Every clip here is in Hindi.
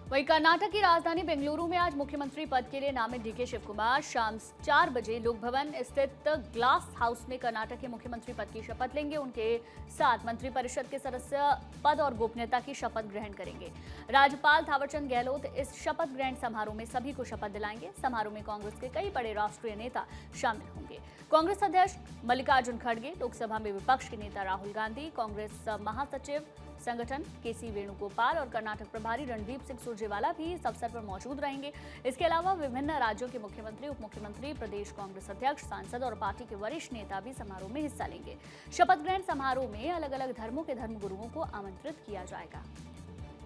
वहीं कर्नाटक की राजधानी बेंगलुरु में आज मुख्यमंत्री पद के लिए नामित डीके शिवकुमार शाम 4 बजे लोक भवन स्थित ग्लास हाउस में कर्नाटक के मुख्यमंत्री पद की शपथ लेंगे। उनके साथ मंत्रिपरिषद के सदस्य पद और गोपनीयता की शपथ ग्रहण करेंगे। राज्यपाल थावरचंद गहलोत इस शपथ ग्रहण समारोह में सभी को शपथ दिलाएंगे। समारोह में कांग्रेस के कई बड़े राष्ट्रीय नेता शामिल होंगे। कांग्रेस अध्यक्ष मल्लिकार्जुन खड़गे, लोकसभा में विपक्ष के नेता राहुल गांधी, कांग्रेस महासचिव संगठन केसी वेणुगोपाल और कर्नाटक प्रभारी रणदीप सिंह सुरजेवाला भी इस अवसर पर मौजूद रहेंगे। इसके अलावा विभिन्न राज्यों के मुख्यमंत्री, उप मुख्यमंत्री, प्रदेश कांग्रेस अध्यक्ष, सांसद और पार्टी के वरिष्ठ नेता भी समारोह में हिस्सा लेंगे। शपथ ग्रहण समारोह में अलग अलग धर्मों के धर्मगुरुओं को आमंत्रित किया जाएगा।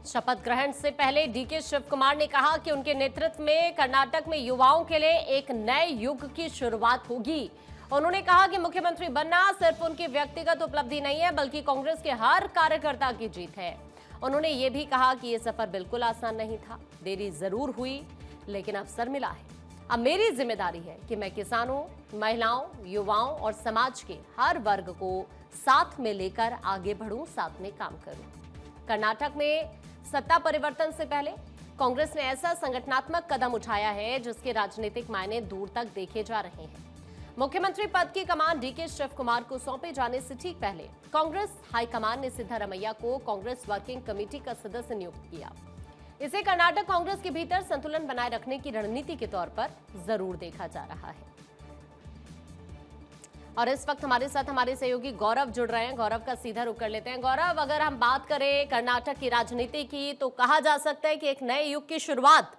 शपथ ग्रहण से पहले डीके शिवकुमार ने कहा कि उनके नेतृत्व में कर्नाटक में युवाओं के लिए एक नए युग की शुरुआत होगी। उन्होंने कहा कि मुख्यमंत्री बनना सिर्फ उनकी व्यक्तिगत उपलब्धि नहीं है, बल्कि कांग्रेस के हर कार्यकर्ता की जीत है। उन्होंने ये भी कहा कि ये सफर बिल्कुल आसान नहीं था, देरी जरूर हुई, लेकिन अवसर मिला है। अब मेरी जिम्मेदारी है कि मैं किसानों, महिलाओं, युवाओं और समाज के हर वर्ग को साथ में लेकर आगे बढ़ूं, साथ में काम करूं। कर्नाटक में सत्ता परिवर्तन से पहले कांग्रेस ने ऐसा संगठनात्मक कदम उठाया है जिसके राजनीतिक मायने दूर तक देखे जा रहे हैं। मुख्यमंत्री पद की कमान डीके शिवकुमार को सौंपे जाने से ठीक पहले कांग्रेस हाईकमान ने सिद्धारमैया को कांग्रेस वर्किंग कमेटी का सदस्य नियुक्त किया। इसे कर्नाटक कांग्रेस के भीतर संतुलन बनाए रखने की रणनीति के तौर पर जरूर देखा जा रहा है। और इस वक्त हमारे साथ हमारे सहयोगी गौरव जुड़ रहे हैं। गौरव का सीधा रुख कर लेते हैं। गौरव, अगर हम बात करें कर्नाटक की राजनीति की तो कहा जा सकता है कि एक नए युग की शुरुआत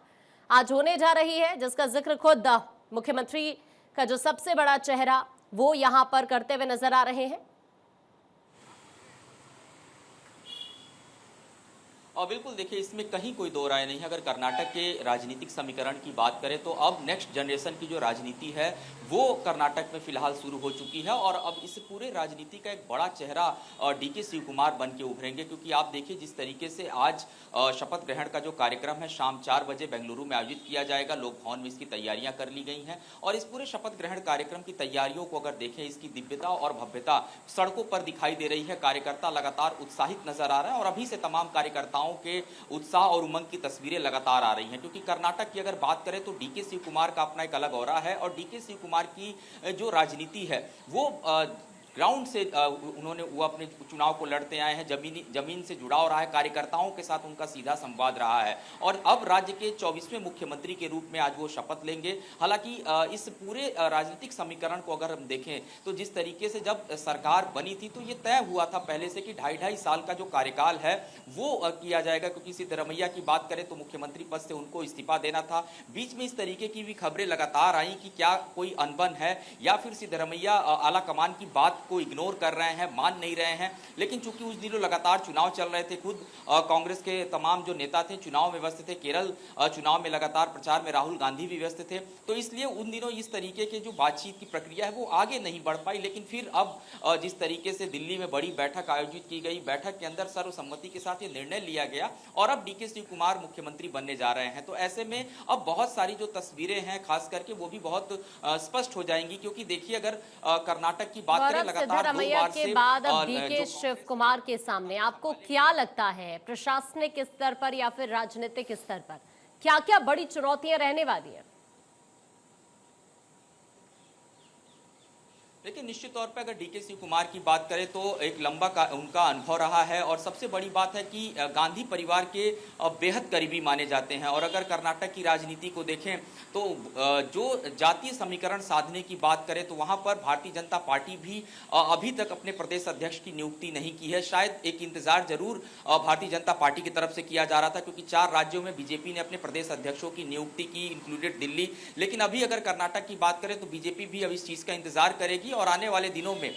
आज होने जा रही है, जिसका जिक्र खुद मुख्यमंत्री का जो सबसे बड़ा चेहरा वो यहां पर करते हुए नजर आ रहे हैं। और बिल्कुल देखिए, इसमें कहीं कोई दो राय नहीं है। अगर कर्नाटक के राजनीतिक समीकरण की बात करें तो अब नेक्स्ट जनरेशन की जो राजनीति है वो कर्नाटक में फिलहाल शुरू हो चुकी है और अब इस पूरे राजनीति का एक बड़ा चेहरा डीके शिवकुमार बन के उभरेंगे। क्योंकि आप देखिए जिस तरीके से आज शपथ ग्रहण का जो कार्यक्रम है शाम 4 बजे बेंगलुरु में आयोजित किया जाएगा। लोक भवन में इसकी तैयारियां कर ली गई हैं और इस पूरे शपथ ग्रहण कार्यक्रम की तैयारियों को अगर देखें, इसकी दिव्यता और भव्यता सड़कों पर दिखाई दे रही है। कार्यकर्ता लगातार उत्साहित नजर आ रहा है और अभी से तमाम कार्यकर्ताओं के उत्साह और उमंग की तस्वीरें लगातार आ रही हैं। क्योंकि कर्नाटक की अगर बात करें तो डीके शिवकुमार का अपना एक अलग ऑरा है और डीके शिवकुमार की जो राजनीति है वो ग्राउंड से उन्होंने वो अपने चुनाव को लड़ते आए हैं। जमीन से जुड़ाव रहा है, कार्यकर्ताओं के साथ उनका सीधा संवाद रहा है और अब राज्य के 24वें मुख्यमंत्री के रूप में आज वो शपथ लेंगे। हालांकि इस पूरे राजनीतिक समीकरण को अगर हम देखें तो जिस तरीके से जब सरकार बनी थी तो ये तय हुआ था पहले से कि 2.5 साल का जो कार्यकाल है वो किया जाएगा। क्योंकि सिद्धारमैया की बात करें तो मुख्यमंत्री पद से उनको इस्तीफा देना था। बीच में इस तरीके की भी खबरें लगातार आई कि क्या कोई अनबन है या फिर सिद्धारमैया आला कमान की बात को इग्नोर कर रहे हैं, मान नहीं रहे हैं। लेकिन चूंकि उस दिनों लगातार चुनाव चल रहे थे, खुद कांग्रेस के तमाम जो नेता थे चुनाव में व्यस्त थे, केरल चुनाव में लगातार प्रचार में राहुल गांधी भी व्यस्त थे, तो इसलिए उन दिनों इस तरीके के जो बातचीत की प्रक्रिया है वो आगे नहीं बढ़ पाई। लेकिन फिर अब जिस तरीके से दिल्ली में बड़ी बैठक आयोजित की गई, बैठक के अंदर सर्वसम्मति के साथ ये निर्णय लिया गया और अब डीके शिवकुमार मुख्यमंत्री बनने जा रहे हैं। तो ऐसे में अब बहुत सारी जो तस्वीरें हैं खास करके वो भी बहुत स्पष्ट हो जाएंगी। क्योंकि देखिए अगर कर्नाटक की बात करें सिद्धारमैया के बाद अब डीके शिवकुमार के सामने आपको क्या लगता है, प्रशासनिक स्तर पर या फिर राजनीतिक स्तर पर क्या क्या बड़ी चुनौतियां रहने वाली है? लेकिन निश्चित तौर पर अगर डीके शिवकुमार की बात करें तो एक लंबा उनका अनुभव रहा है और सबसे बड़ी बात है कि गांधी परिवार के बेहद करीबी माने जाते हैं। और अगर कर्नाटक की राजनीति को देखें तो जो जातीय समीकरण साधने की बात करें तो वहां पर भारतीय जनता पार्टी भी अभी तक अपने प्रदेश अध्यक्ष की नियुक्ति नहीं की है। शायद एक इंतजार जरूर भारतीय जनता पार्टी की तरफ से किया जा रहा था क्योंकि 4 राज्यों में बीजेपी ने अपने प्रदेश अध्यक्षों की नियुक्ति की, इंक्लूडेड दिल्ली। लेकिन अभी अगर कर्नाटक की बात करें तो बीजेपी भी अब इस चीज का इंतजार करेगी और आने वाले दिनों में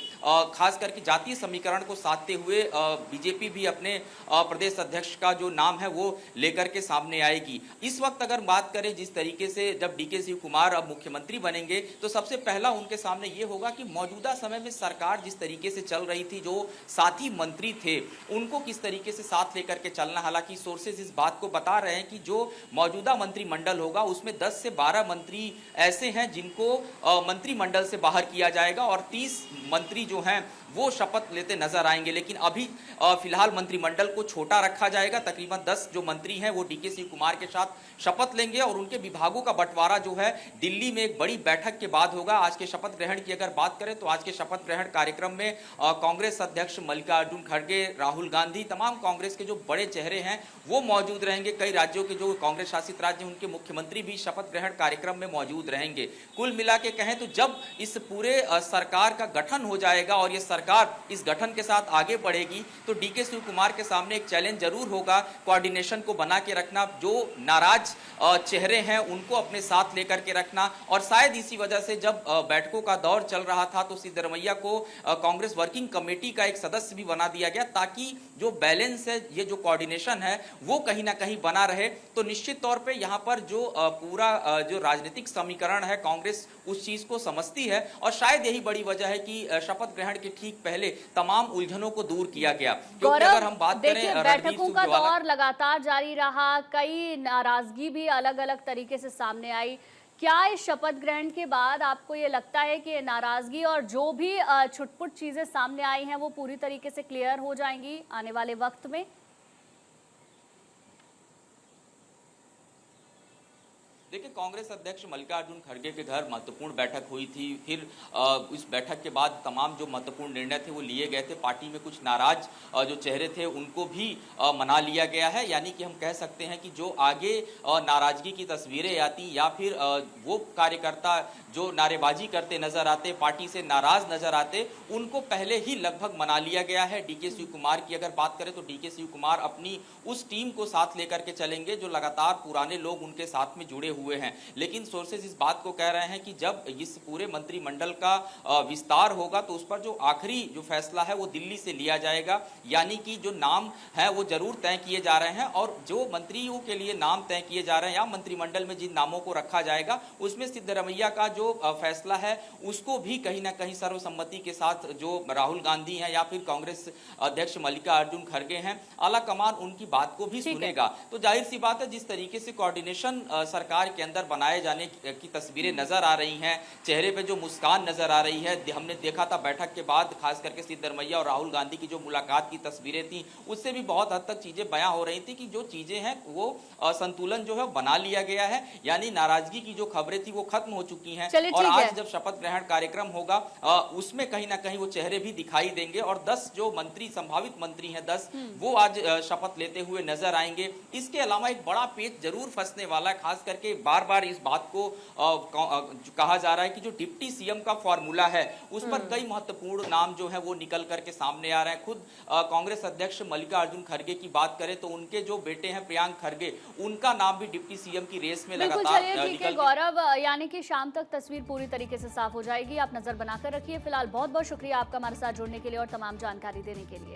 खास करके जातीय समीकरण को साधते हुए बीजेपी भी अपने प्रदेश अध्यक्ष का जो नाम है वो लेकर के सामने आएगी। इस वक्त अगर बात करें जिस तरीके से जब डीके शिवकुमार अब मुख्यमंत्री बनेंगे तो सबसे पहला उनके सामने ये होगा कि मौजूदा समय में सरकार जिस तरीके से चल रही थी, जो साथी मंत्री थे उनको किस तरीके से साथ लेकर के चलना। हालांकि सोर्सेज इस बात को बता रहे हैं कि जो मौजूदा मंत्रिमंडल होगा उसमें 10 से 12 मंत्री ऐसे हैं जिनको मंत्रिमंडल से बाहर किया जाएगा और 30 मंत्री जो हैं वो शपथ लेते नजर आएंगे। लेकिन अभी फिलहाल मंत्रिमंडल को छोटा रखा जाएगा। तकरीबन 10 जो मंत्री हैं वो डीके शिव कुमार के साथ शपथ लेंगे और उनके विभागों का बंटवारा जो है दिल्ली में एक बड़ी बैठक के बाद होगा। आज के शपथ ग्रहण की अगर बात करें तो आज के शपथ ग्रहण कार्यक्रम में कांग्रेस अध्यक्ष मल्लिकार्जुन खड़गे, राहुल गांधी, तमाम कांग्रेस के जो बड़े चेहरे हैं वो मौजूद रहेंगे। कई राज्यों के जो कांग्रेस शासित राज्य उनके मुख्यमंत्री भी शपथ ग्रहण कार्यक्रम में मौजूद रहेंगे। कुल मिला के कहें तो जब इस पूरे सरकार का गठन हो जाएगा और ये सरकार इस गठन के साथ आगे बढ़ेगी तो डीके शिव कुमार के सामने एक चैलेंज जरूर होगा, कोऑर्डिनेशन को बना के रखना, जो नाराज चेहरे हैं उनको अपने साथ लेकर के रखना। और शायद इसी वजह से जब बैठकों का दौर चल रहा था तो सिद्धरमैया को कांग्रेस वर्किंग कमेटी का एक सदस्य भी बना दिया गया ताकि जो बैलेंस है, ये जो कोऑर्डिनेशन है वो कहीं ना कहीं बना रहे। तो निश्चित तौर पे यहाँ पर जो पूरा जो राजनीतिक समीकरण है कांग्रेस उस चीज को समझती है और शायद यही बड़ी वजह है कि शपथ ग्रहण के ठीक पहले तमाम उलझनों को दूर किया गया। क्योंकि अगर हम बात करें बैठकों का दौर लगातार जारी रहा, कई नाराजगी भी अलग अलग तरीके से सामने आई। क्या इस शपथ ग्रहण के बाद आपको ये लगता है कि नाराजगी और जो भी छुटपुट चीजें सामने आई हैं वो पूरी तरीके से क्लियर हो जाएंगी आने वाले वक्त में? देखिए, कांग्रेस अध्यक्ष मल्लिकार्जुन खड़गे के घर महत्वपूर्ण बैठक हुई थी। फिर इस बैठक के बाद तमाम जो महत्वपूर्ण निर्णय थे वो लिए गए थे। पार्टी में कुछ नाराज जो चेहरे थे उनको भी मना लिया गया है। यानी कि हम कह सकते हैं कि जो आगे नाराजगी की तस्वीरें आती या फिर वो कार्यकर्ता जो नारेबाजी करते नजर आते, पार्टी से नाराज नजर आते, उनको पहले ही लगभग मना लिया गया है। डीके शिव कुमार की अगर बात करें तो डीके शिव कुमार अपनी उस टीम को साथ लेकर के चलेंगे जो लगातार पुराने लोग उनके साथ में जुड़े हुए हैं। लेकिन सोर्सेज इस बात को कह रहे हैं कि जब इस पूरे मंत्रिमंडल का विस्तार होगा तो उस पर जो आखिरी जो फैसला है वो दिल्ली से लिया जाएगा। यानी कि जो नाम है वो जरूर तय किए जा रहे हैं और जो मंत्रियों के लिए नाम तय किए जा रहे हैं या मंत्रिमंडल में जिन नामों को रखा जाएगा उसमें सिद्धरमैया का जो फैसला है उसको भी कहीं ना कहीं सर्वसम्मति के साथ जो राहुल गांधी हैं या फिर कांग्रेस अध्यक्ष मल्लिकार्जुन खड़गे हैं, आला कमान उनकी बात को भी सुनेगा। तो जाहिर सी बात है जिस तरीके से कोऑर्डिनेशन सरकार के अंदर बनाए जाने की तस्वीरें नजर आ रही हैं, चेहरे पे जो मुस्कान नजर आ रही है, हमने देखा था बैठक के बाद खास करके सिद्धरमैया और राहुल गांधी की जो मुलाकात की तस्वीरें थी उससे भी बहुत हद तक चीजें बयां हो रही थी कि जो चीजें हैं वो संतुलन जो है बना लिया गया है। यानी नाराजगी की जो खबरें थी वो खत्म हो चुकी हैं और आज जब शपथ ग्रहण कार्यक्रम होगा उसमें कहीं ना कहीं वो चेहरे भी दिखाई देंगे और 10 जो मंत्री संभावित मंत्री हैं 10 वो आज शपथ लेते हुए नजर आएंगे। इसके अलावा एक बड़ा पेच जरूर फंसने वाला है, खास करके बार बार इस बात को कहा जा रहा है कि जो डिप्टी सीएम का फॉर्मूला है उस पर कई महत्वपूर्ण नाम जो है वो निकल करके सामने आ रहे हैं। खुद कांग्रेस अध्यक्ष मल्लिकार्जुन खड़गे की बात करें तो उनके जो बेटे हैं प्रियांक खड़गे, उनका नाम भी डिप्टी सीएम की रेस में लगातार निकल। गौरव, यानी कि शाम तक तस्वीर पूरी तरीके से साफ हो जाएगी। आप नजर बनाकर रखिए। फिलहाल बहुत बहुत शुक्रिया आपका हमारे साथ जुड़ने के लिए और तमाम जानकारी देने के लिए।